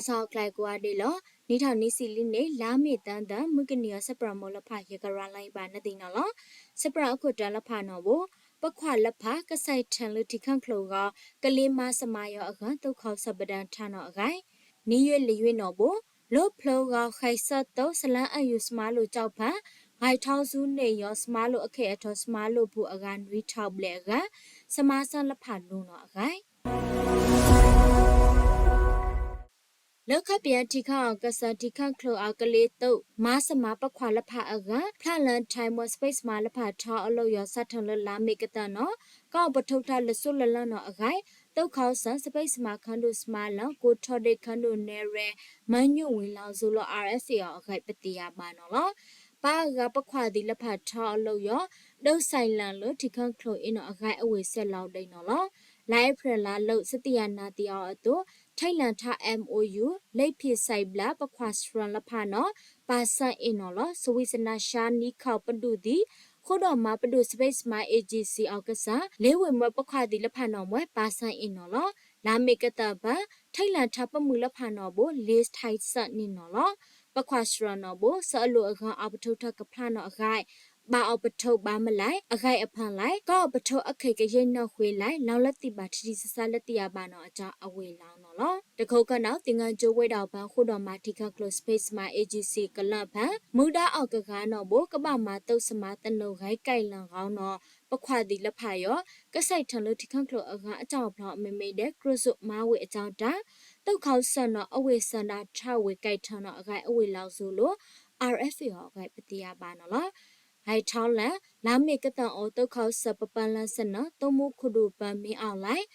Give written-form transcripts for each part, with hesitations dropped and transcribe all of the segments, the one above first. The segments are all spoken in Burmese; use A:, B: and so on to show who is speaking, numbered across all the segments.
A: sao lại qua đây lo ní thằng ní xì linh này lá mì tan tan mực cái nhiều sắp ra mò là phải cái ra lại bàn nó tin nó lo sắp ra ở đó là phải nó bố bất khoa là phải cái sai chân lư thì khang khâu gà cái lim ma sâm mai ở gà tôi khó sắp đàn thà nó gái ní yết lì yết nó bố lốp phâu gà khai sát tàu sala ayu smart lo chào phá hai thao du này yo smart lo ở thao smart lo bu ở gà nuôi thao bể gà sama san là phải luôn nó gáiแล้วข้าเปียที่ข้ากษัตริย์ที่ข้าครัวอากเลตุมาสมาปะควาละพาอากาพระลันไทม์สเปซมาละพาทออโลยอสัทนลาเมกตาเนาะก็ปทุทาละสุลละเนาะอากาတုတ်ခေါဆန်စပိတ်စမာခန်ဒုစမာလကိုထော်ဒေခန်ဒုနေရဲမန်ညွဝင်လောင်ဆိုလော RFA အခိုက်ပတိယပါနော်လောပါကပခွာဒီလဖတ်ထော်လို့ရောဒုတ်ဆိုင်လန်လို့ဒီခန်ခလိုအင်းတော့အခိုက်အဝေဆက်လောက်တိန်နော်လောလိုက်ဖရလာလို့စတိယနာတီအောအတူထိုင်လန်ထ MOU လိပ်ဖြစ်ဆိုင်ဘလာပခွာစရန်လဖာနော်ပါဆန်အင်းနော်လောစဝိစနာရှာနီခေါပဒုဒီခုတော့မှာပဒု space my agency အောက်ကစားလေးဝဲမပခွာဒီလဖာနော်မွဲပါဆန်အင်းနော်လောလာမေကတဘာထိုင်လန်ထပမှုလဖာနော်ဘို list ထိုင်ဆန်နင်းနော်လောပခွာစရန်နော်ဘိုဆအလိုအခါအပထုထကဖလာနော်အခိုင်ဘာအပထုဘာမလိုက်အခိုင်အဖန်လိုက်ก็ပထုအခိတ်ကရင်နော်ခွေလိုက်လောင်လက်တိပါတီစစလက်တိယပါနော်အကြအဝေလောင်နော်လောတခုတ်ကနောက်တင်ငန်းကျိုးဝဲတော်ပန်းခုတော်မှာထိခ close space မှာ agency ကလပ်ဖန်မူဒါအောက်ကကားနော်ဘိုကပမှာတုတ်စမတနုခိုင်ကြိုင်လန်ကောင်းနော်ပခွာဒီလက်ဖာရောကဆိုင်ထန်လို့ထိခ close အကအကြောင်းဖလောက်အမေမေတဲ့ cross မာဝေအကြောင်းတာတုတ်ခေါဆန်နော်အဝေစန္ဒထဝေကြိုက်ထန်နော်အခိုင်အဝေလောက်ဆိုလို့ RFA ရောအခိုင်ပတိယပါနော်လောဟိုင်ထောင်းလန်လာမေကတန်အောတုတ်ခေါဆပပန်လန်စနတုံမှုခုဒူပန်မင်းအောင်လိုက်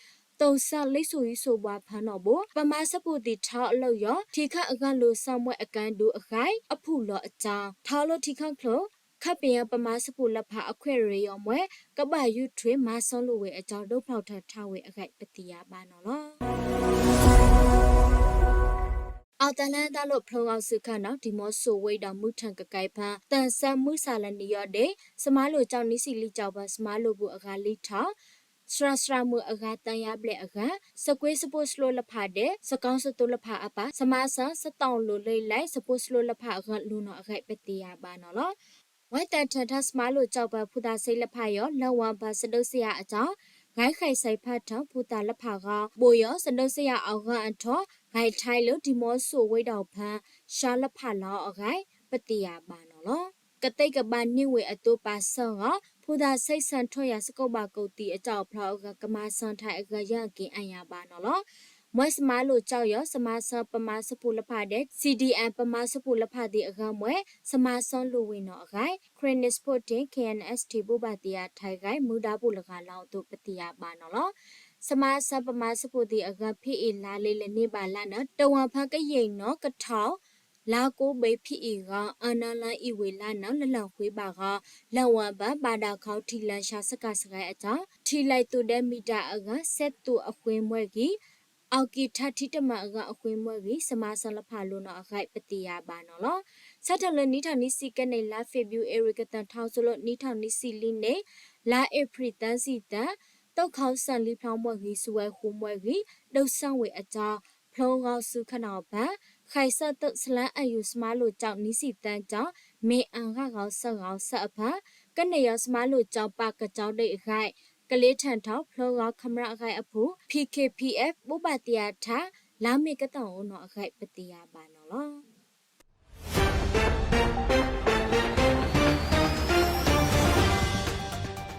A: တုံဆလိတ်ဆူရီဆိုပွားဖန်တော့ဘပမာစပုတိထောက်အလို့ရောထိခအကန့်လိုဆောင်မွဲအကန်ဒူအခိုင်အဖူလောအကြောင်းထောက်လို့ထိခခလို့ခပ်ပင်ပမာစပုလဖအခွဲရေရောမွဲကပယူထွေမဆောင်းလိုဝဲအကြောင်းဒုဖောက်ထထဝဲအခိုင်ပတိယပါနော်လောအော်တန်လန်ဒါလို့ဖလုံအောင်စုခနော်ဒီမော့ဆိုဝိတ်တော်မူထန်ကကိုင်ဖန်တန်ဆန်မှုဆာလနီရတဲ့စမားလိုကြောင့်နိစီလီကြောက်ပါစမားလိုဘူးအကားလိထောက်စရာစရာမှုအကားတန်ရပလက်အကားစကွေးစပို့စလိုလဖတဲ့စကောင်းစတိုလဖအပါစမားဆန်စတောင်းလိုလိလိုက်စပို့စလိုလဖအကားလူနော်အခိုက်ပတိယပါနော်လောဝိုင်တန်ထန်ထစမားလိုကြောက်ပါဖူတာစိတ်လဖရောလောဝဘာစဒုစရအကြောင်းဂိုင်းခိုင်ဆိုင်ဖတ်ထဖူတာလဖကဘိုရောစဒုစရအောကအထောဂိုင်ထိုင်လို့ဒီမောဆိုဝိတော်ဖန်ရှာလဖလောအခိုင်ပတိယပါနော်လောကတိတ်ကပနိဝေအတူပါဆောကဖူသာစိတ်ဆန်ထွရစကုတ်ပါကုတ်တီအကြောက်ဖလောကကမဆန်ထိုင်အကရကင်အညာပါနော်လောမွဲစမာလိုကြောက်ရစမဆပမာစပူလဖတဲ့ CDM ပမာစပူလဖတဲ့အခါမွဲစမဆွန်လူဝင်တော့အခိုင် Cranis Sporting KNST ဘူပါတီယာထိုင်ကိုင်မူဒါပူလကလောင်တို့ပတိယပါနော်လောစမဆပမာစပူတီအခါဖိအလာလေးလည်းနေပါလာနော်တဝဖကရင်နော်ကထောင်လာကိုဘေဖိအကအနာလန်ဤဝေလာနော်လလောင်ခွေးပါကလဝဘဘာဒါခေါထီလန်ရှာစကစကိုင်အကြောင်းထီလိုက်တူတဲ့မီတာအခါဆက်တူအခွင်းမွဲကြီးအောက်ကီထတိတမအကအခွင့်မွဲပြီးစမဆလဖာလို့နော်အခိုက်ပတိယပါနော်လောစထလနီထောင်နီစီကနေလာဖေဗျူအေရီကတန်ထောင်ဆိုလို့နီထောင်နီစီလီနေလာအေဖရီတန်စီတန်တောက်ခေါဆန်လီဖောင်းမွဲကြီးစွဲခုမွဲကြီးလှုပ်ဆန့်ဝေအကြောင်းဖလုံးကောက်စုခနော်ပန်ခိုင်ဆတ်တုတ်စလန်အယူစမာလို့ကြောင့်နီစီတန်ကြောင့်မေအန်ကကောဆက်ကောဆက်အဖန်ကနေရစမာလို့ကြောင့်ပါကကြောင့်ဒိတ်အခိုက်ကလေးထန်ထောက်ဖလောကခမရအခိုက်အဖူ PKPF ဘူပါတီယာထလာမေကတောင်းနော်အခိုက်ပတိယပါနော်လော